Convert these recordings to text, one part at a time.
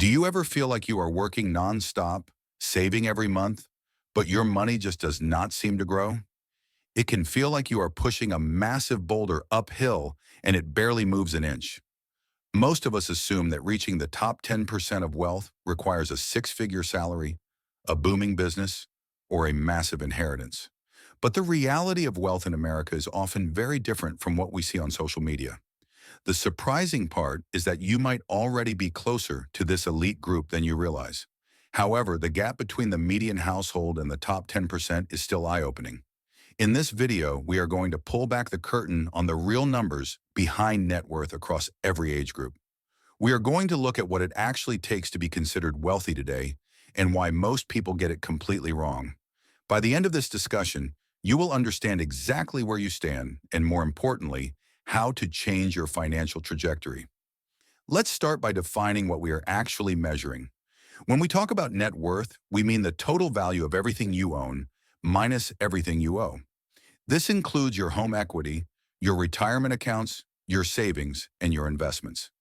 Do you ever feel like you are working nonstop, saving every month, but your money just does not seem to grow? It can feel like you are pushing a massive boulder uphill and it barely moves an inch. Most of us assume that reaching the top 10% of wealth requires a six-figure salary, a booming business, or a massive inheritance. But the reality of wealth in America is often very different from what we see on social media. The surprising part is that you might already be closer to this elite group than you realize. However, the gap between the median household and the top 10% is still eye-opening. In this video, we are going to pull back the curtain on the real numbers behind net worth across every age group. We are going to look at what it actually takes to be considered wealthy today and why most people get it completely wrong. By the end of this discussion, you will understand exactly where you stand and, more importantly, how to change your financial trajectory. Let's start by defining what we are actually measuring. When we talk about net worth, we mean the total value of everything you own minus everything you owe. This includes your home equity, your retirement accounts, your savings, and your investments.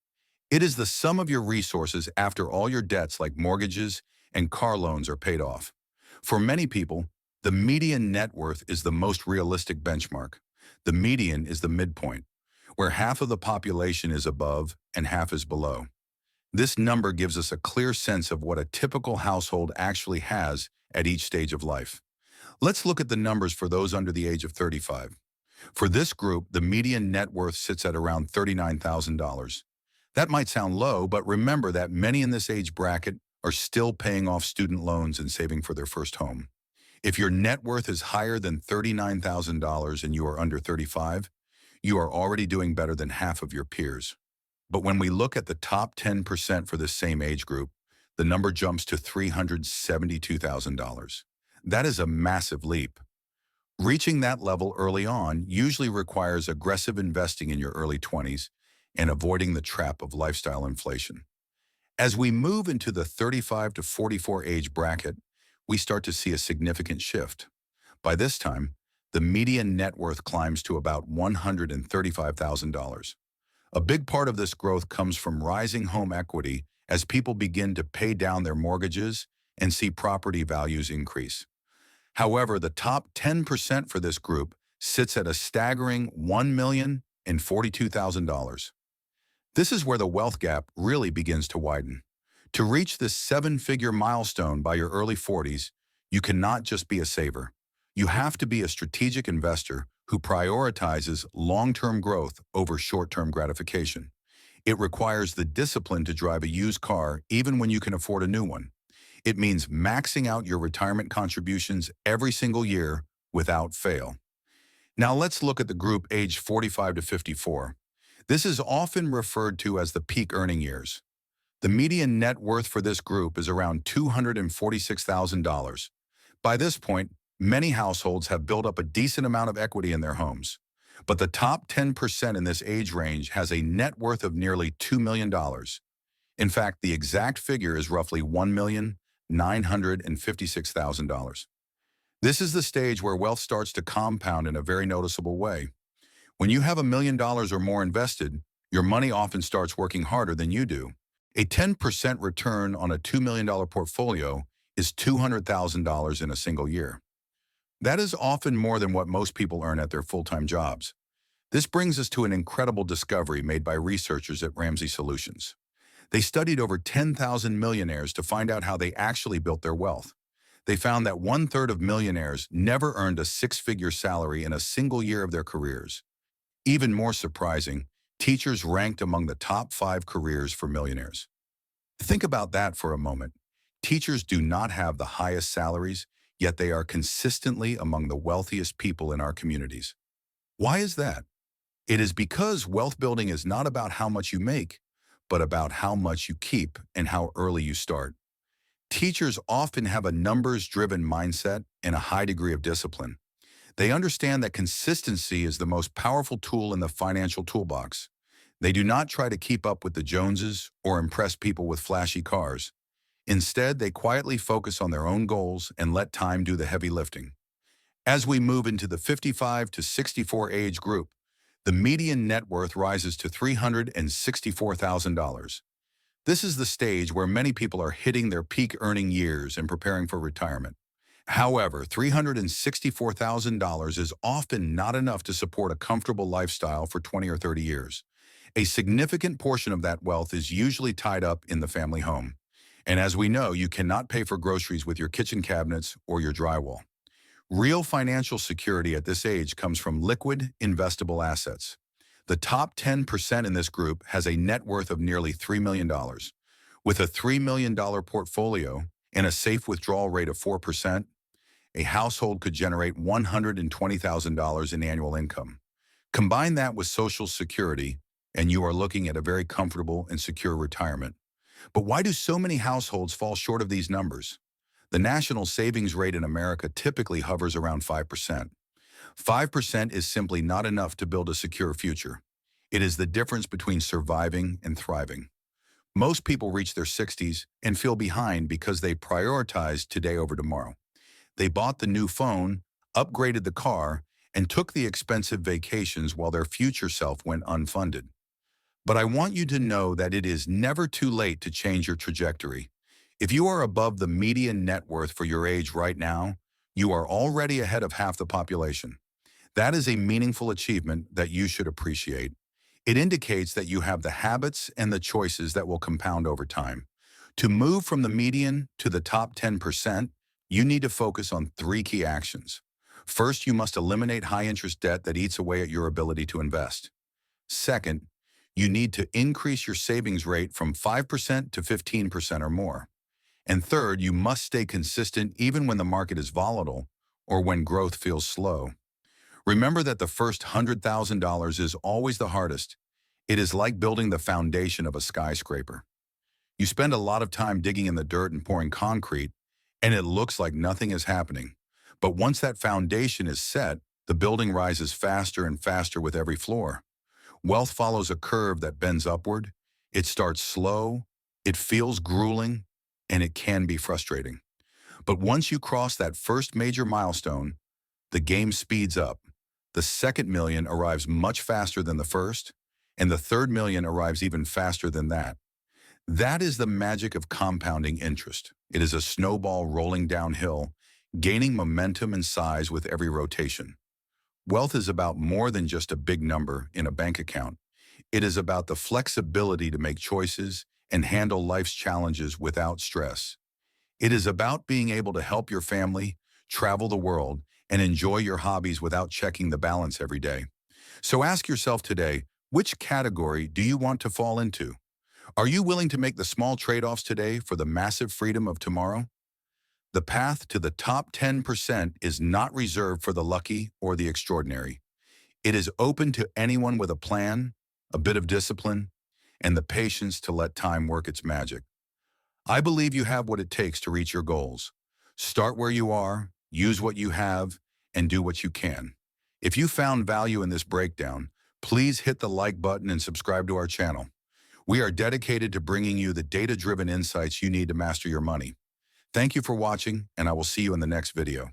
It is the sum of your resources after all your debts like mortgages and car loans are paid off. For many people, the median net worth is the most realistic benchmark. The median is the midpoint, where half of the population is above and half is below. This number gives us a clear sense of what a typical household actually has at each stage of life. Let's look at the numbers for those under the age of 35. For this group, the median net worth sits at around $39,000. That might sound low, but remember that many in this age bracket are still paying off student loans and saving for their first home. If your net worth is higher than $39,000 and you are under 35, you are already doing better than half of your peers. But when we look at the top 10% for this same age group, the number jumps to $372,000. That is a massive leap. Reaching that level early on usually requires aggressive investing in your early 20s and avoiding the trap of lifestyle inflation. As we move into the 35 to 44 age bracket, we start to see a significant shift. By this time, the median net worth climbs to about $135,000. A big part of this growth comes from rising home equity as people begin to pay down their mortgages and see property values increase. However, the top 10% for this group sits at a staggering $1,042,000. This is where the wealth gap really begins to widen. To reach this seven-figure milestone by your early 40s, you cannot just be a saver. You have to be a strategic investor who prioritizes long-term growth over short-term gratification. It requires the discipline to drive a used car even when you can afford a new one. It means maxing out your retirement contributions every single year without fail. Now let's look at the group aged 45 to 54. This is often referred to as the peak earning years. The median net worth for this group is around $246,000. By this point, many households have built up a decent amount of equity in their homes. But the top 10% in this age range has a net worth of nearly $2 million. In fact, the exact figure is roughly $1,956,000. This is the stage where wealth starts to compound in a very noticeable way. When you have $1 million or more invested, your money often starts working harder than you do. A 10% return on a $2 million portfolio is $200,000 in a single year. That is often more than what most people earn at their full-time jobs. This brings us to an incredible discovery made by researchers at Ramsey Solutions. They studied over 10,000 millionaires to find out how they actually built their wealth. They found that 1/3 of millionaires never earned a six-figure salary in a single year of their careers. Even more surprising, teachers ranked among the top 5 careers for millionaires. Think about that for a moment. Teachers do not have the highest salaries, yet they are consistently among the wealthiest people in our communities. Why is that? It is because wealth building is not about how much you make, but about how much you keep and how early you start. Teachers often have a numbers-driven mindset and a high degree of discipline. They understand that consistency is the most powerful tool in the financial toolbox. They do not try to keep up with the Joneses or impress people with flashy cars. Instead, they quietly focus on their own goals and let time do the heavy lifting. As we move into the 55 to 64 age group, the median net worth rises to $364,000. This is the stage where many people are hitting their peak earning years and preparing for retirement. However, $364,000 is often not enough to support a comfortable lifestyle for 20 or 30 years. A significant portion of that wealth is usually tied up in the family home. And as we know, you cannot pay for groceries with your kitchen cabinets or your drywall. Real financial security at this age comes from liquid, investable assets. The top 10% in this group has a net worth of nearly $3 million. With a $3 million portfolio and a safe withdrawal rate of 4%, a household could generate $120,000 in annual income. Combine that with Social Security, and you are looking at a very comfortable and secure retirement. But why do so many households fall short of these numbers? The national savings rate in America typically hovers around 5%. 5% is simply not enough to build a secure future. It is the difference between surviving and thriving. Most people reach their 60s and feel behind because they prioritized today over tomorrow. They bought the new phone, upgraded the car, and took the expensive vacations while their future self went unfunded. But I want you to know that it is never too late to change your trajectory. If you are above the median net worth for your age right now, you are already ahead of half the population. That is a meaningful achievement that you should appreciate. It indicates that you have the habits and the choices that will compound over time. To move from the median to the top 10%, you need to focus on three key actions. First, you must eliminate high-interest debt that eats away at your ability to invest. Second, you need to increase your savings rate from 5% to 15% or more. And third, you must stay consistent even when the market is volatile or when growth feels slow. Remember that the first $100,000 is always the hardest. It is like building the foundation of a skyscraper. You spend a lot of time digging in the dirt and pouring concrete, and it looks like nothing is happening. But once that foundation is set, the building rises faster and faster with every floor. Wealth follows a curve that bends upward. It starts slow, it feels grueling, and it can be frustrating. But once you cross that first major milestone, the game speeds up. The second million arrives much faster than the first, and the third million arrives even faster than that. That is the magic of compounding interest. It is a snowball rolling downhill, gaining momentum and size with every rotation. Wealth is about more than just a big number in a bank account. It is about the flexibility to make choices and handle life's challenges without stress. It is about being able to help your family, travel the world, and enjoy your hobbies without checking the balance every day. So ask yourself today, which category do you want to fall into? Are you willing to make the small trade-offs today for the massive freedom of tomorrow? The path to the top 10% is not reserved for the lucky or the extraordinary. It is open to anyone with a plan, a bit of discipline, and the patience to let time work its magic. I believe you have what it takes to reach your goals. Start where you are, use what you have, and do what you can. If you found value in this breakdown, please hit the like button and subscribe to our channel. We are dedicated to bringing you the data-driven insights you need to master your money. Thank you for watching, and I will see you in the next video.